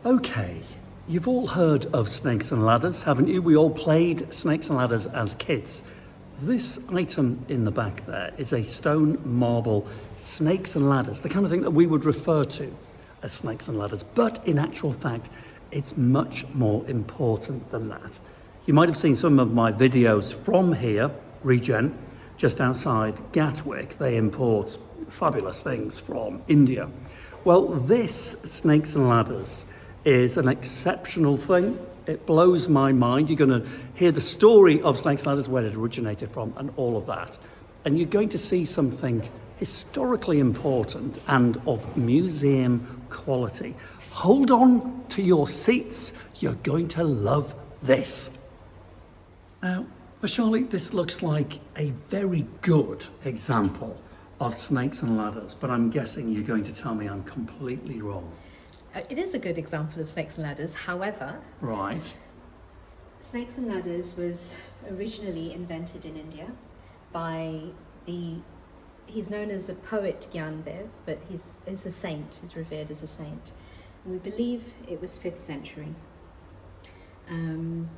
Okay, you've all heard of snakes and ladders, haven't you? We all played snakes and ladders as kids. This item in the back there is a stone marble snakes and ladders, the kind of thing that we would refer to as snakes and ladders. But in actual fact, it's much more important than that. You might have seen some of my videos from here, Regen, just outside Gatwick. They import fabulous things from India. Well, this snakes and ladders is an exceptional thing. It blows my mind. You're going to hear the story of snakes and ladders, where it originated from, and all of that. And you're going to see something historically important and of museum quality. Hold on to your seats. You're going to love this. Now, Vishali, this looks like a very good example of snakes and ladders, but I'm guessing you're going to tell me I'm completely wrong. It is a good example of snakes and ladders. However, Right. snakes and ladders was originally invented in India by he's known as a poet Gyandev, but he's a saint, he's revered as a saint. And we believe it was 5th century. And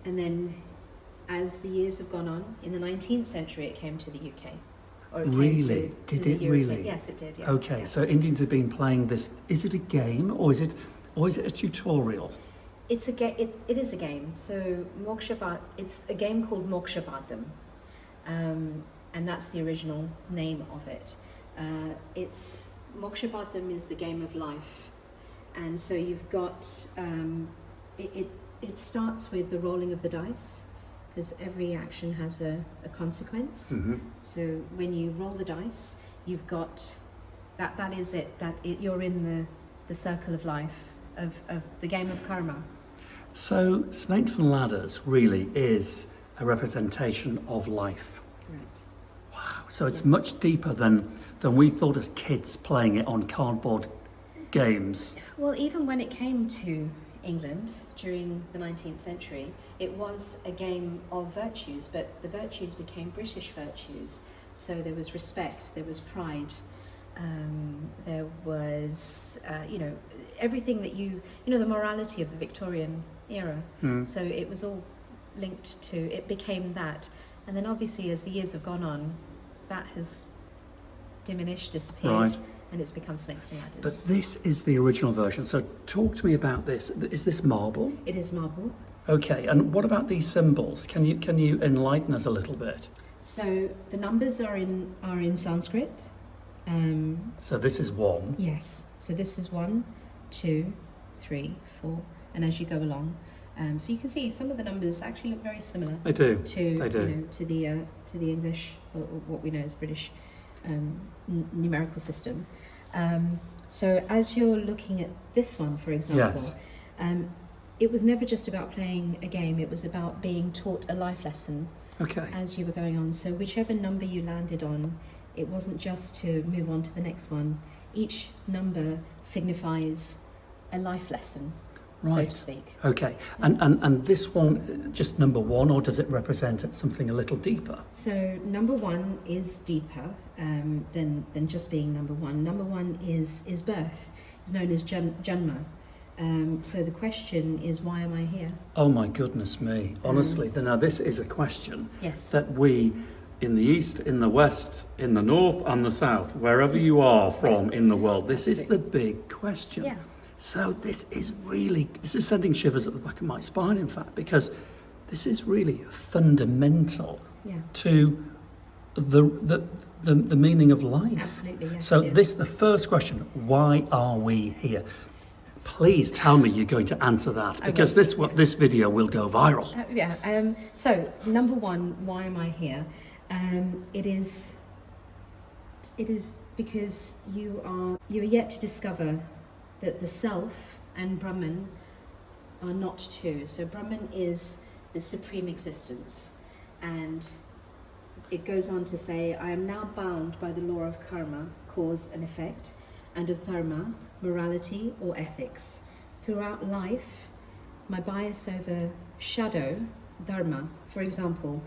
then as the years have gone on, in the 19th century it came to the UK. Or it Really? came to Did the it really? Yes, it did. Yeah. Okay, Yeah. so Indians have been playing this. Is it a game or is it a tutorial? It is a game. So it's a game called Mokshapatam, and that's the original name of it. Mokshapatam is the game of life, and so you've got it starts with the rolling of the dice, because every action has a consequence. Mm-hmm. So when you roll the dice, you've got that is it. You're in the circle of life of the game of karma. So snakes and ladders really is a representation of life. Correct. Wow. So it's much deeper than we thought as kids playing it on cardboard games. Well, even when it came to England during the 19th century, it was a game of virtues, but the virtues became British virtues. So there was respect, there was pride, there was, everything that the morality of the Victorian era. So it was all linked to, it became that. And then obviously as the years have gone on, that has diminished, disappeared. Right. And it's become snakes and ladders. But this is the original version. So talk to me about this. Is this marble? It is marble. Okay, and what about these symbols? Can you enlighten us a little bit? So the numbers are in Sanskrit. So this is 1. Yes. So this is 1, 2, 3, 4, and as you go along, so you can see some of the numbers actually look very similar. They do. To the English, or what we know as British numerical system. So as you're looking at this one, for example, Yes. It was never just about playing a game. It was about being taught a life lesson. Okay. As you were going on. So whichever number you landed on, it wasn't just to move on to the next one. Each number signifies a life lesson, so Right. to speak. Okay, and this one, just number 1, or does it represent something a little deeper? So number 1 is deeper than just being number 1. Number 1 is birth. It's known as Janma. So the question is, why am I here? Oh my goodness me, honestly. Now this is a question Yes. that we, in the East, in the West, in the North and the South, wherever you are from in the world, this is the big question. Yeah. So this is sending shivers at the back of my spine, in fact, because this is really fundamental to the meaning of life. Absolutely, yes. So yes. the first question, why are we here? Please tell me you're going to answer that, because this video will go viral. So number 1, why am I here? It is because you are yet to discover that the self and Brahman are not two. So Brahman is the supreme existence, and it goes on to say, I am now bound by the law of karma, cause and effect, and of dharma, morality or ethics. Throughout life, my bias over shadow, dharma, for example,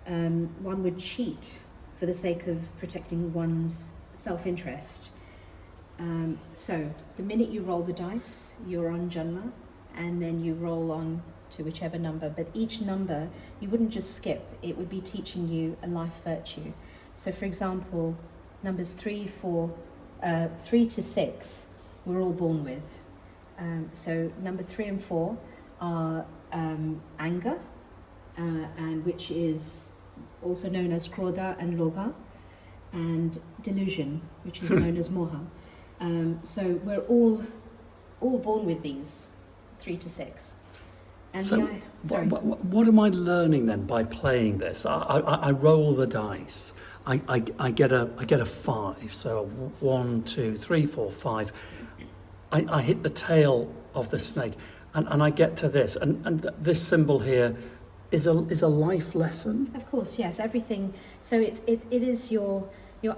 one would cheat for the sake of protecting one's self-interest. So the minute you roll the dice, you're on Janma, and then you roll on to whichever number. But each number, you wouldn't just skip, it would be teaching you a life virtue. So for example, numbers 3 to 6, we're all born with. So number 3 and 4 are anger, and which is also known as krodha and lobha, and delusion, which is known as moha. So we're all born with these 3 to 6. And So what am I learning then by playing this? I roll the dice. I get a 5. So 1, 2, 3, 4, 5. I hit the tail of the snake, and I get to this, and this symbol here is a life lesson. of course, yes, everything. So it is your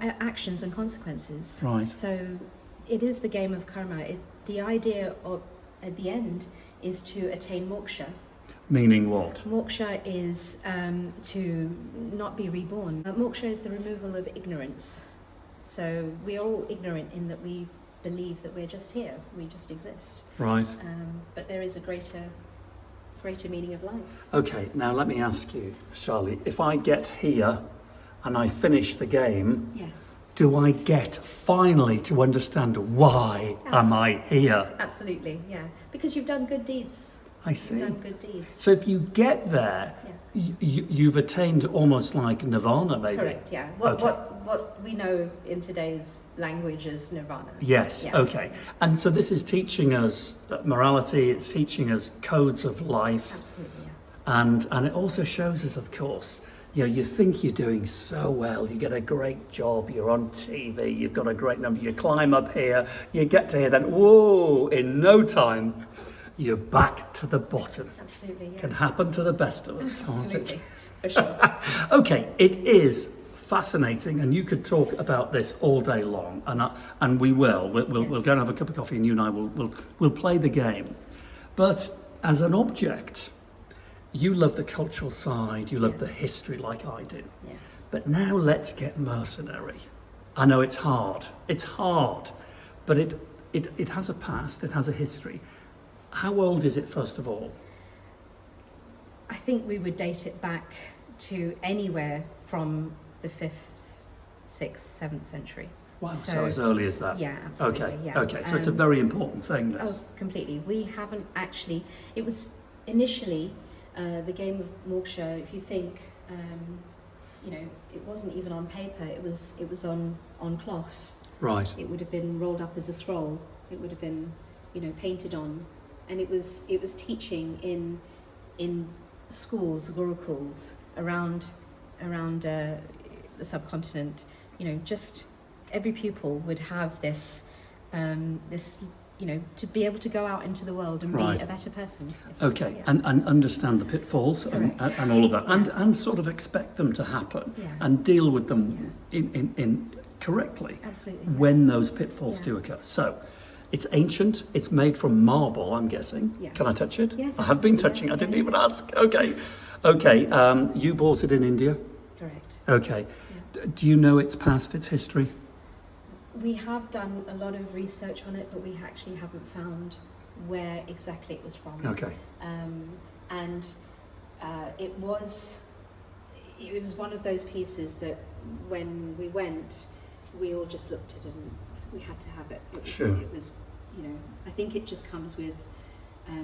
actions and consequences. Right. So it is the game of karma. The idea of at the end is to attain moksha. Meaning what? Moksha is to not be reborn. Moksha is the removal of ignorance. So we are all ignorant in that we believe that we're just here, we just exist. Right. But there is a greater meaning of life. Okay, now let me ask you, Charlie, if I get here and I finish the game, Yes, do I get finally to understand why am I here? absolutely, yeah. Because you've done good deeds. I see. You've done good deeds. So if you get there, you've attained almost like nirvana, maybe. Correct, yeah. What we know in today's language as nirvana. Yes, Yeah. okay. And so this is teaching us morality, it's teaching us codes of life. Absolutely, yeah. And it also shows us, of course, you think you're doing so well, you get a great job, you're on TV, you've got a great number, you climb up here, you get to here, then whoa, in no time, you're back to the bottom. Absolutely, yeah. Can happen to the best of us, can't Absolutely, it? for sure. Okay, it is fascinating, and you could talk about this all day long, and we will. We'll go and have a cup of coffee, and you and I will play the game. But as an object, you love the cultural side, you love the history like I do. Yes. But now let's get mercenary. I know it's hard, but it has a past, it has a history. How old is it, first of all? I think we would date it back to anywhere from the 5th, 6th, 7th century. Wow, so as early as that? Yeah, absolutely. Okay, yeah. okay, so it's a very important thing, this. Oh, completely. We haven't actually, it was initially the game of moksha, if you think, it wasn't even on paper, it was on cloth. Right. It would have been rolled up as a scroll. It would have been, painted on. And it was teaching in schools, gurukuls around the subcontinent. Just every pupil would have this to be able to go out into the world and Right. be a better person. Okay, Yeah. and understand the pitfalls and all of that, and sort of expect them to happen, Yeah. and deal with them in correctly Absolutely. when those pitfalls Yeah. do occur. So, it's ancient. It's made from marble, I'm guessing. Yes. Can I touch it? Yes, I have been absolutely, touching. yeah, I didn't yeah. even ask. Okay. You bought it in India. Correct. Okay. Do you know its past, its history? We have done a lot of research on it, but we actually haven't found where exactly it was from. Okay. And it was one of those pieces that when we went, we all just looked at it and we had to have it. Sure. It was, I think it just comes with, I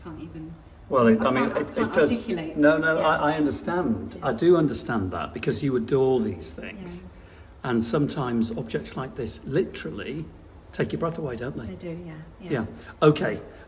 can't even. Well, I it can't does. articulate. No, Yeah. I understand. Yeah. I do understand that, because you adore these things. Yeah. And sometimes objects like this literally take your breath away, don't they? They do, yeah. Yeah. Okay.